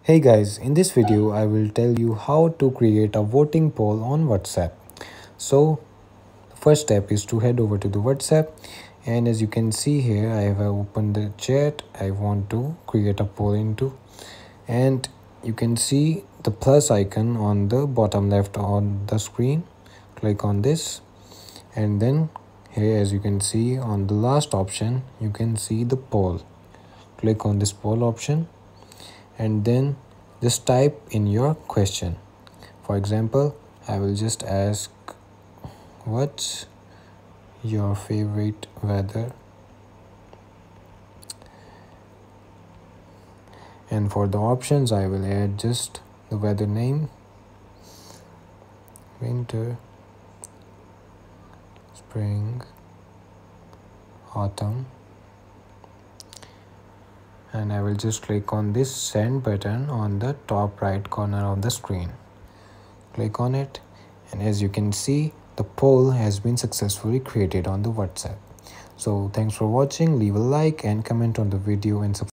Hey guys, in this video I will tell you how to create a voting poll on WhatsApp. So the first step is to head over to the WhatsApp, and as you can see here I have opened the chat I want to create a poll into, and you can see the plus icon on the bottom left on the screen. Click on this, and then here as you can see on the last option you can see the poll. Click on this poll option and then just type in your question. For example, I will just ask, what's your favorite weather? And for the options I will add just the weather name: winter, spring, autumn, and I will just click on this send button on the top right corner of the screen. Click on it, and as you can see the poll has been successfully created on the WhatsApp. So thanks for watching. Leave a like and comment on the video and subscribe.